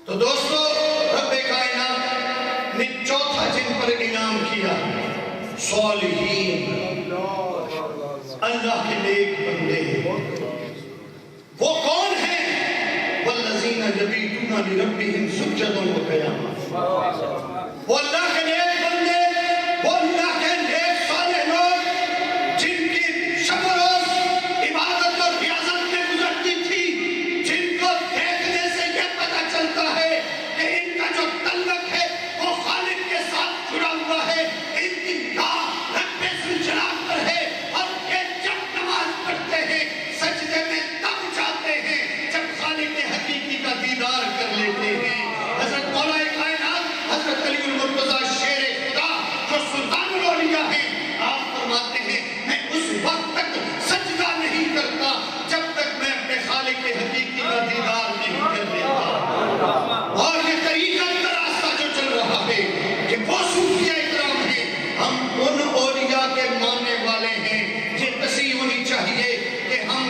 تو دوستو رب کائنات نے چوتھا جن پر انعام کیا صالحین، اللہ کے نیک بندے۔ وہ کون ہیں؟ والذین یبیتون لربہم سجدا وقیاما۔ وہ اللہ کے نیک بندے، وہ اللہ کے نیک صالح لوگ جن کی شب و روز عبادت اور ریاضت میں گزرتی تھی، جن کو دیکھنے سے یہ پتہ چلتا ہے کہ ان کا جو تعلق ہے وہ خالق کے ساتھ جڑا ہوا ہے، ان کی نگاہ رب ذوالجلال پر ہے، اور یہ جب نماز پڑھتے ہیں سجدے میں تب جاتے ہیں جب خالق حقیقی کا دیدار کر لیتے ہیں۔ حضرت مولا کائنات حضرت علی المرتضیٰ شیر خدا جو سلطان الاولیاء ہیں، آپ فرماتے ہیں میں اس وقت تک سجدہ نہیں کرتا جب تک میں اپنے خالق حقیقی کا دیدار نہیں کر لیتا۔ اور یہ طریقہ کا راستہ جو چل رہا ہے کہ وہ صوفیہ اکرام ہیں، ہم ان اولیاء کے ماننے والے ہیں۔ یہ تصحیح ہونی چاہیے کہ ہم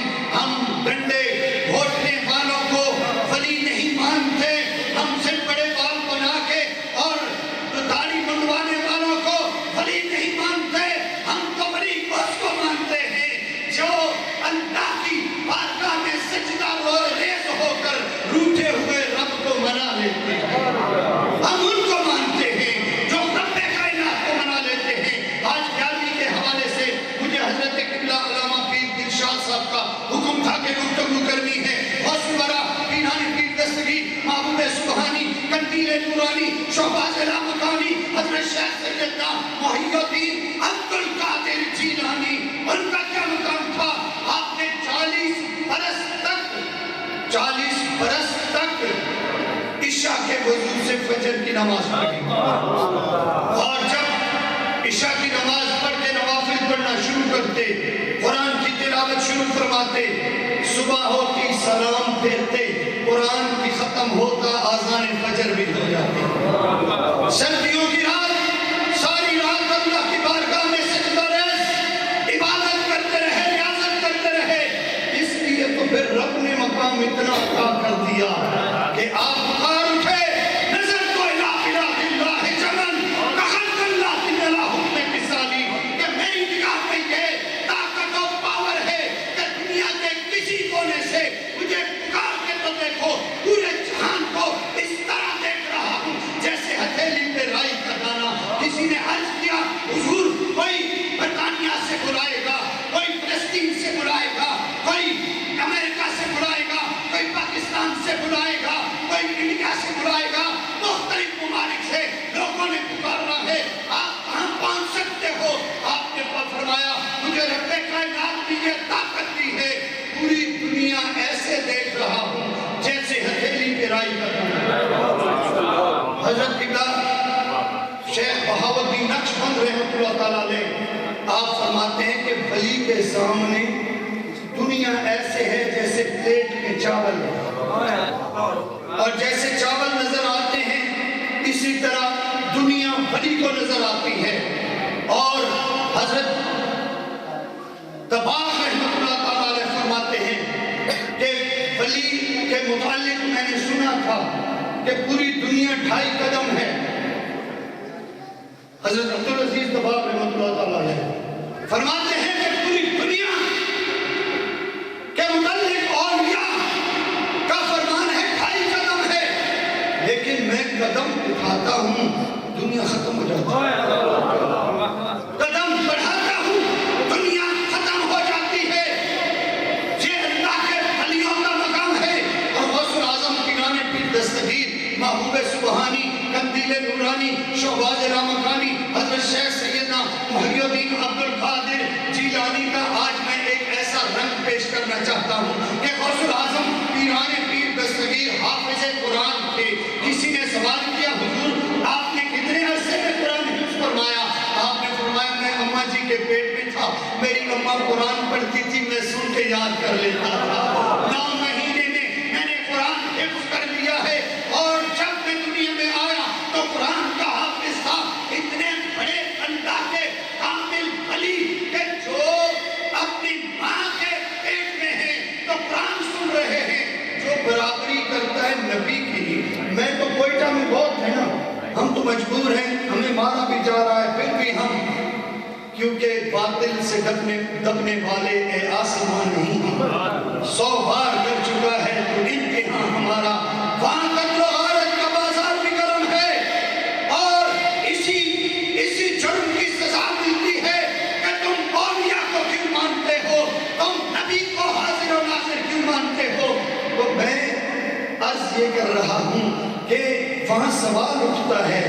ڈنڈے گھونٹنے والوں کو ولی نہیں مانتے، ہم سے بڑے بال بنا کے اور داڑھی منڈوانے والوں کو ولی نہیں مانتے، ہم تو ولی اس کو مانتے ہیں جو اللہ کی بارگاہ میں سجدہ ریز ہو کر روٹھے ہوئے رب کو منا لیتے ہیں۔ ہم ان کو مانتے ہیں جو رب کائنات کو منا لیتے ہیں۔ آج 11ویں کے حوالے سے مجھے حضرت قبلہ علامہ پیر دلشاد صاحب کا حکم تھا کہ گفتگو کرنی ہے۔ غوث الورا پیران پیر دستگیر، محبوب سبحانی، قندیل نورانی، شہباز لامکانی، حضرت شیخ سیدنا محی الدین عبد القادر جیلانی، ان کا کیا مقام تھا؟ آپ نے 40 برس تک عشاء کے وضو سے فجر کی نماز پڑھی، اور جب عشاء کی نماز پڑھ کے نوافل پڑھنا شروع کرتے، قرآن کی تلاوت شروع فرماتے، صبح ہوتی سلام پھیرتے، قرآن کی ختم ہوتا آذان فجر بھی ہو جاتے۔ سردیوں کی رات ساری رات اللہ کی بارگاہ میں سجدہ ریز عبادت کرتے رہے، ریاضت کرتے رہے۔ اس لیے تو پھر رب نے مقام اتنا عطا کر دیا کہ آپ پکار اٹھے، نظر تو الہ اللہ جمن کخلق اللہ اللہ حکم مثالی، کہ میری نگاہ میں یہ طاقت و پاور ہے کہ دنیا کے کسی کونے سے مجھے پکار کے تو دیکھو، پورے جہان کو اس طرح دیکھ رہا ہوں جیسے ہتھیلی پہ رائی کا دانہ۔ کسی نے عرض کیا حضور کوئی برطانیہ سے بلائے گا، کوئی فلسطین سے بلائے گا، کوئی امریکہ سے بلائے گا، کوئی پاکستان سے بلائے گا، کوئی انڈیا سے بلائے گا، مختلف ممالک سے لوگوں نے پکارنا ہے، آپ کہاں پہنچ سکتے ہو؟ آپ نے فرمایا مجھے رب کائنات کی یہ طاقت دی ہے، پوری دنیا ایسے دیکھ رہا ہوں جیسے ہتھیلی پہ رائی کا دانہ۔ حضرت قبلہ شیخ بہاؤالدین نقشبند رحمۃ اللہ تعالیٰ علیہ آپ فرماتے ہیں کہ ولی کے سامنے دنیا ایسے ہے جیسے پلیٹ میں چاول ہے، اور جیسے چاول نظر آتے ہیں اسی طرح دنیا ولی کو نظر آتی ہے۔ اور حضرت طباخ رحمۃ اللہ تعالیٰ علیہ فرماتے ہیں کہ ولی کے متعلق میں نے سنا تھا کہ پوری دنیا 2.5 قدم ہے۔ حضرت عبدالعزیز طباخ رحمۃ اللہ تعالیٰ علیہ فرماتے ہیں کہ پوری دنیا کے متعلق اولیاء کا فرمان ہے 2.5 قدم ہے، لیکن میں قدم اٹھاتا ہوں دنیا ختم ہو جاتی ہے، قدم بڑھاتا ہوں دنیا ختم ہو جاتی ہے۔ یہ اللہ کے ولیوں کا مقام ہے۔ اور غوث الاعظم پیران پیر دستگیر، محبوب سبحانی، قندیل نورانی، شہباز لامکانی، حضرت شیخ سیدنا محی الدین عبد القادر جیلانی کا آج میں ایک ایسا رنگ پیش کرنا چاہتا ہوں کہ غوث الاعظم پیران پیر دستگیر حافظ قرآن تھے۔ کسی نے سوال کیا حضور آپ نے کتنے عرصے میں قرآن حفظ فرمایا؟ آپ نے فرمایا میں اماں جی کے پیٹ میں تھا، میری اماں قرآن پڑھتی تھی، میں سن کے یاد کر لیتا تھا، 9 مہینے میں نے قرآن حفظ کر لیا ہے، اور جب میں دنیا میں آیا تو قرآن کا حافظ تھا۔ اتنے بڑے اللہ کے کامل ولی کہ جو اپنی ماں کے پیٹ میں ہیں تو قرآن سن رہے ہیں، جو برابری کرتا ہے نبی کی مجبور ہیں، ہمیں مارا بھی جا رہا ہے، پھر بھی ہم کیونکہ باطل سے دبنے والے اے آسمان نہیں ہیں، 100 بار کر چکا ہے تو امتحان ہمارا، وہاں قتل و غارت کا بازار بھی گرم ہے، اور اسی جرم کی سزا ملتی ہے کہ تم اولیاء کو کیوں مانتے ہو، تم نبی کو حاضر و ناظر کیوں مانتے ہو۔ تو میں عرض یہ کر رہا ہوں کہ وہاں سوال اٹھتا ہے،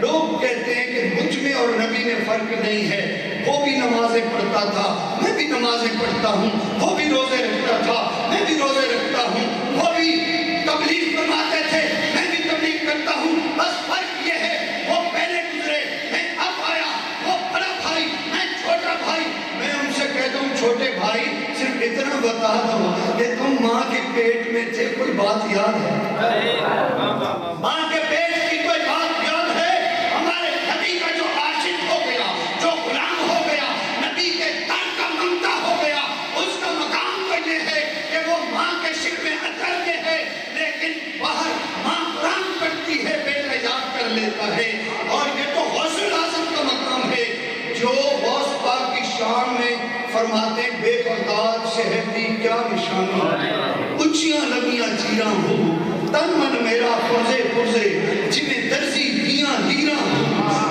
لوگ کہتے ہیں کہ مجھ میں اور نبی میں فرق نہیں ہے، وہ بھی نمازیں پڑھتا تھا، میں بھی نمازیں پڑھتا ہوں، وہ بھی روزے رکھتا تھا، میں بھی روزے رکھتا ہوں، وہ بھی تبلیغ فرماتے تھے، میں بھی تبلیغ کرتا ہوں، بس فرق یہ ہے وہ پہلے گزرے، میں اب آیا، وہ بڑا بھائی، میں چھوٹا بھائی۔ میں ان سے کہتا ہوں چھوٹے بھائی صرف اتنا بتا دو کہ تم ماں کے پیٹ میں تھے، کوئی بات یاد ہے؟ ماں کے پیٹ کی کوئی بات یاد ہے؟ ہمارے نبی کا جو عاشق ہو گیا، جو غلام ہو گیا، نبی کے در کا منگتا ہو گیا، اس کا مقام تو یہ ہے کہ وہ ماں کے شکر میں اثر میں ہے، لیکن باہر ماں قرآن پڑھتی ہے، بیٹا یاد کر لیتا ہے، اور یہ تو غوث اعظم کا مقام ہے جو غوث پاک کی شان میں فرماتے ہیں بے بغداد شہر دی کیا نشانی، اچھیاں لگیاں چیراں ہو، تن من میرا پرزے پرزے جمیں درزی دیاں لیراں ہو،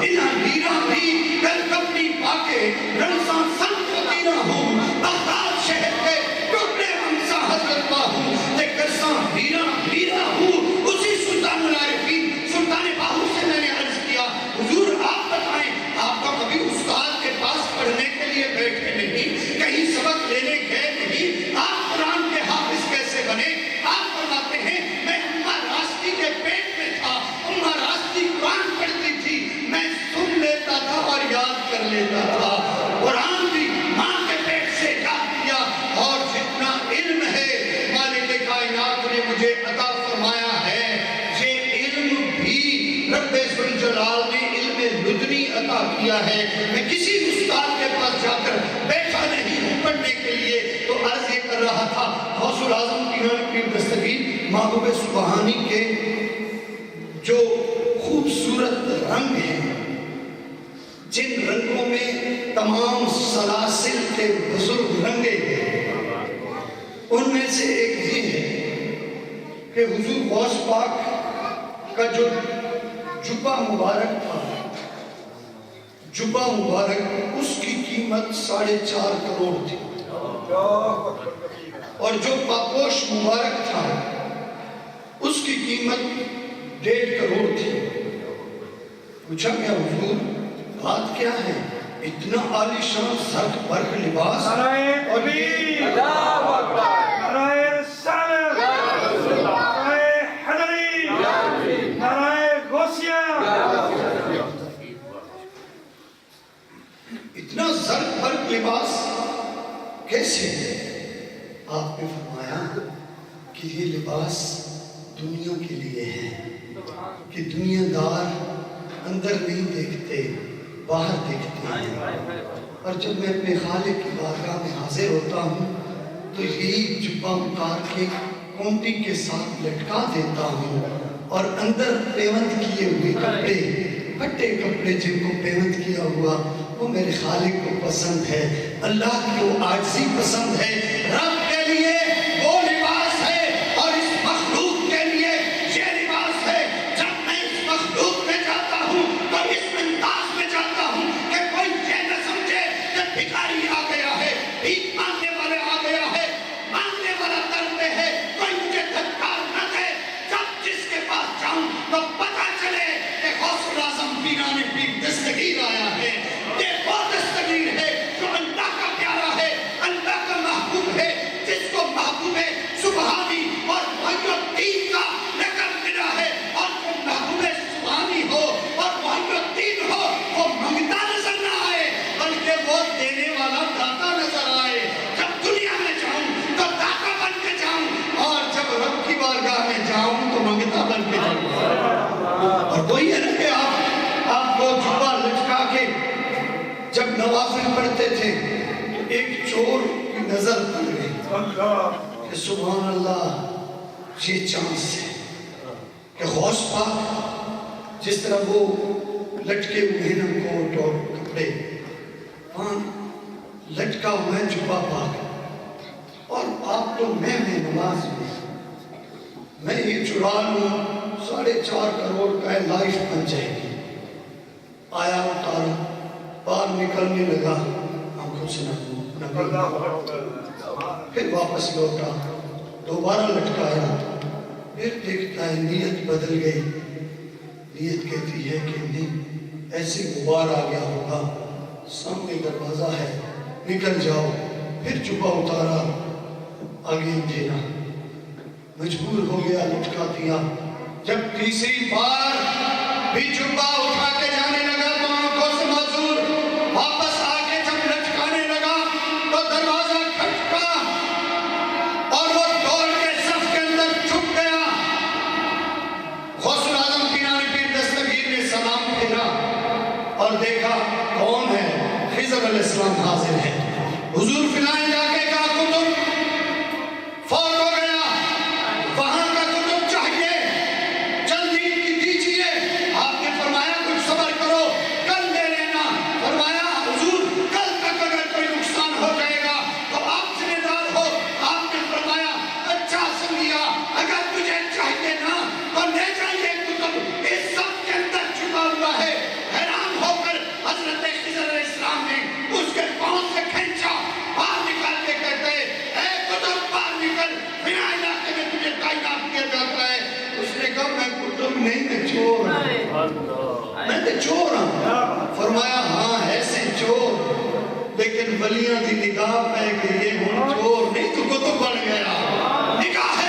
انہاں لیراں بھی کل کپنی پاکے رمضاں سن کو دیراں ہو، بغداد شہر کے ٹوٹے ہمسا حضرت باہو تے کرساں لیراں ہو۔ اسی سلطان العارفین سلطان باہو سے میں نے عرض کیا، حضور آپ بتائیں، آپ کا کبھی استاد کے پاس پڑھنے کے لیے بیٹھے نہیں، کہیں سبق لینے گئے نہیں، آپ قرآن کے حافظ کیسے بنے؟ آپ فرماتے ہیں میں اماں راستی کے پیٹ میں تھا، اماں راستی قرآن پڑھتی تھی، میں سن لیتا تھا اور یاد کر لیتا تھا، قرآن بھی ماں کے پیٹ سے یاد کیا، اور جتنا علم ہے مالک کائنات نے مجھے عطا فرمایا ہے، یہ علم بھی رب ذوالجلال نے علم لدنی عطا کیا ہے، میں کسی استاد کے پاس جا کر بیٹھا نہیں ہوں پڑھنے کے لیے۔ تو عرض یہ کر رہا تھا غوث الاعظم پیران پیر دستگیر محبوب سبحانی کے جو خوبصورت رنگ ہیں، جن رنگوں میں تمام سلاسل کے بزرگ رنگے ہیں، ان میں سے ایک یہ ہے کہ حضور غوث پاک کا جو جبہ مبارک تھا، جبہ مبارک اس کی قیمت 4.5 کروڑ تھی، اور جو پاپوش مبارک تھا اس کی قیمت 1.5 کروڑ تھی۔ پوچھا گیا حضور بات کیا ہے؟ اتنا عالی شان زرد برق لباس اور یہ اتنا زرد برق لباس کیسے؟ آپ نے فرمایا کہ یہ لباس دنیا کے لیے ہے، کہ دنیا دار اندر نہیں دیکھتے، باہر دیکھتے ہیں، اور جب میں اپنے خالق کی بارگاہ میں حاضر ہوتا ہوں تو یہی جبہ اتار کے کونٹی کے ساتھ لٹکا دیتا ہوں، اور اندر پیوند کیے ہوئے کپڑے، پھٹے کپڑے جن کو پیوند کیا ہوا، وہ میرے خالق کو پسند ہے، اللہ کی وہ عاجزی پسند ہے، رب کے لیے وہ لباس ہے، اور اس مخلوق کے لیے یہ لباس ہے۔ جب میں اس مخلوق میں جاتا ہوں تو اس انداز میں جاتا ہوں کہ کوئی یہ نہ سمجھے کہ بھکاری آ گیا ہے، بھیک مانگنے والے آ گیا ہے، مانگنے والا در پہ ہے، کوئی مجھے دھتکار نہ دے۔ جب جس کے پاس جاؤں تو پتہ چلے کہ غوث الاعظم پیران پیر دستگیر آیا ہے، یہ وہ دستگیر ہے جو اللہ کا پیارا ہے، اللہ کا محبوب ہے، جس کو محبوب سبحانی اور محی الدین کا لقب ملا ہے، اور جو محبوب سبحانی ہو اور محی الدین ہو وہ منگتا نظر نہ آئے بلکہ وہ دینے والا داتا نظر آئے۔ جب دنیا میں جاؤں تو داتا بن کے جاؤں، اور جب رب کی بارگاہ میں جاؤں تو منگتا بن کے جاؤں۔ اور وہی ہے نا کہ آپ کو جبہ لٹکا کے جب نوافل پڑھتے تھے تو ایک چور کی نظر پڑ گئی کہ سبحان اللہ یہ چانس ہے کہ غوث پاک جس طرح وہ لٹکے ہوئے ہیں کوٹ اور کپڑے، وہاں لٹکا ہوا ہے جبہ پاک، اور آپ تو میں نماز میں یہ چرا لوں 4.5 کروڑ کا ہے، لائف بن جائے گی۔ آیا اتارا، باہر نکلنے لگا، آنکھوں سے پھر واپس لوٹا، دوبارہ لٹکایا، پھر دیکھتا ہے نیت بدل گئی، نیت کہتی ہے کہ نہیں، ایسے غبار آ گیا ہوگا، سامنے دروازہ ہے، نکل جاؤ۔ پھر جبہ اتارا، آگے اندھیرا، مجبور ہو گیا، لٹکا دیا۔ جب تیسری بار بھی جبہ اٹھا کے جانے لگا تو آنکھوں سے معذور، واپس آگے جب لٹکانے لگا تو دروازہ کھٹکا اور وہ دوڑ کے صف کے اندر چھپ گیا۔ غوث اعظم پیرانی پیر دستگیر نے سلام پھیرا اور دیکھا کون ہے؟ خضر علیہ السلام حاضر ہے۔ حضور فلائیں جا کے کہا کتب فوت ہو گیا، وہاں کا کتب چاہیے، جلدی دیجیے۔ آپ نے فرمایا کچھ صبر کرو، کل لے لینا۔ فرمایا حضور کل تک اگر کوئی نقصان ہو جائے گا تو آپ ذمہ دار ہو۔ آپ نے فرمایا اچھا سمجھیا، اگر تجھے چاہیے نا تو لے جائیے، کتب اس سب کے اندر چھپا ہوا ہے۔ حیران ہو کر حضرت خضر علیہ السلام نے اس کے پاؤں سے کھینچا، باہر نکال کے کہتے ہیں اے کتب باہر نکل، بنا علاقے میں تجھے تعینات کیا جاتا ہے۔ اس نے کہا میں کتب نہیں، میں چور ہوں، میں تو چور ہوں۔ فرمایا ہاں ایسے چور، لیکن ولیاں دی نگاہ پہ کہ یہ ہوں چور نہیں تو کتب بن گیا۔ نگاہ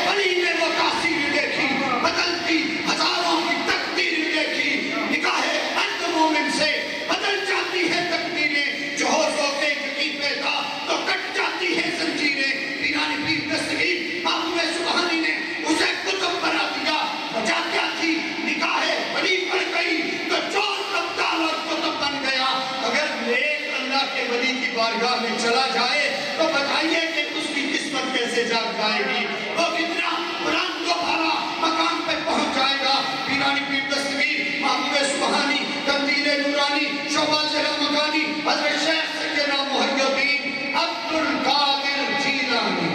ولی نے وہ کاسی بھی دیکھی، بدلتی ہزاروں کی تقدیر بھی دیکھی۔ نگاہ انت مومن سے بدل جاتی ہے تقدیریں، جو ہو سو کے یقین پیدا تو کٹ جاتی ہے زنجیریں۔ پیرانی پیر دستگیر معصوم سبحانی نے اسے کتب بنا دیا۔ وجہ کیا تھی؟ نگاہ ولی پڑ گئی تو چور ابدال اور کتب بن گیا۔ اگر نیک اللہ کے ولی کی بارگاہ میں چلا جائے تو بتائیے کہ اس کی قسمت کیسے جاگ جائے گی، وہ کتنا بلند و بھرا مقام پہ پہنچ جائے گا۔ پیرانی پیر دستگیر معصوم سبحانی قندیل نورانی شعبہ ضلع مکانی حضرت شیخ سیدنا محی الدین عبد القادر جیلانی،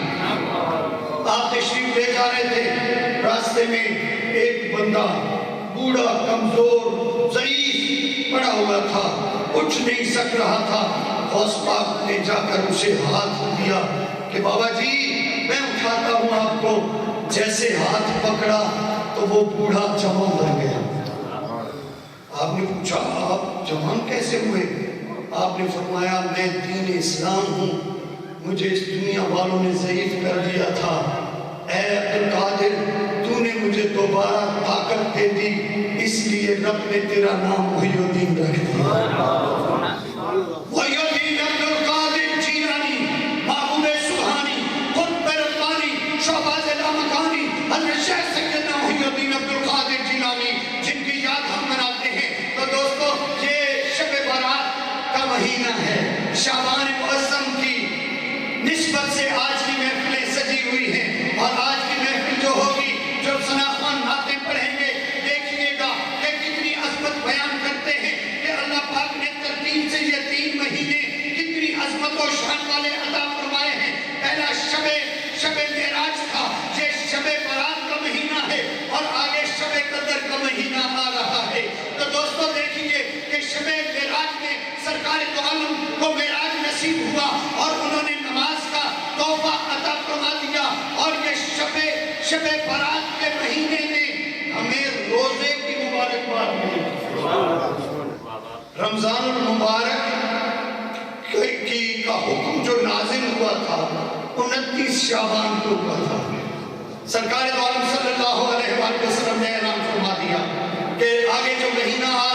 آپ تشریف لے جا رہے تھے، راستے میں ایک بندہ بوڑھا کمزور ضعیف پڑا ہوا تھا، اٹھ نہیں سک رہا تھا۔ غوث پاک نے جا کر اسے ہاتھ دیا کہ بابا جی میں اٹھاتا ہوں آپ کو۔ جیسے ہاتھ پکڑا تو وہ بوڑھا جوان بن گیا۔ آپ نے پوچھا آپ جوان کیسے ہوئے؟ آپ نے فرمایا میں دین اسلام ہوں، مجھے اس دنیا والوں نے ضعیف کر دیا تھا، اے عبدالقادر تو نے مجھے دوبارہ طاقت دے دی، اس لیے رب نے تیرا نام محی الدین رکھ دیا۔ محی الدین عبدالقادر جیلانی معبود سبحانی قطب ربانی شعبہ ضلع مکانی حضرت شیخ سیدنا محی الدین عبدالقادر جیلانی، جن کی یاد ہم مناتے ہیں۔ تو دوستو یہ شب برات کا مہینہ ہے، شعبان معظم کی نسبت سے آج کی محفلیں سجی ہوئی ہیں، اور آج کی محفل جو ہوگی جو ثنا خوان نعتیں پڑھیں گے، دیکھیے گا کہ کتنی عظمت بیان کرتے ہیں کہ اللہ پاک نے ترتیب سے یہ 3 مہینے کتنی عظمت و شان والے عطا فرمائے ہیں۔ پہلا شب معراج تھا، یہ شب برات کا مہینہ ہے، اور آگے شب قدر کا مہینہ آ رہا ہے۔ تو دوستو دیکھیے کہ شب معراج میں سرکار دو عالم کو معراج نصیب ہوا اور انہوں نے نماز کا تحفہ عطا فرما دیا، اور یہ شب برات کے مہینے میں ہمیں روزے کی مبارکباد ملی۔ رمضان المبارک کا حکم جو نازل ہوا تھا 29 شعبان کو ہوا تھا۔ سرکار دو عالم صلی اللہ علیہ وسلم نے اعلان فرما دیا کہ آگے جو مہینہ آ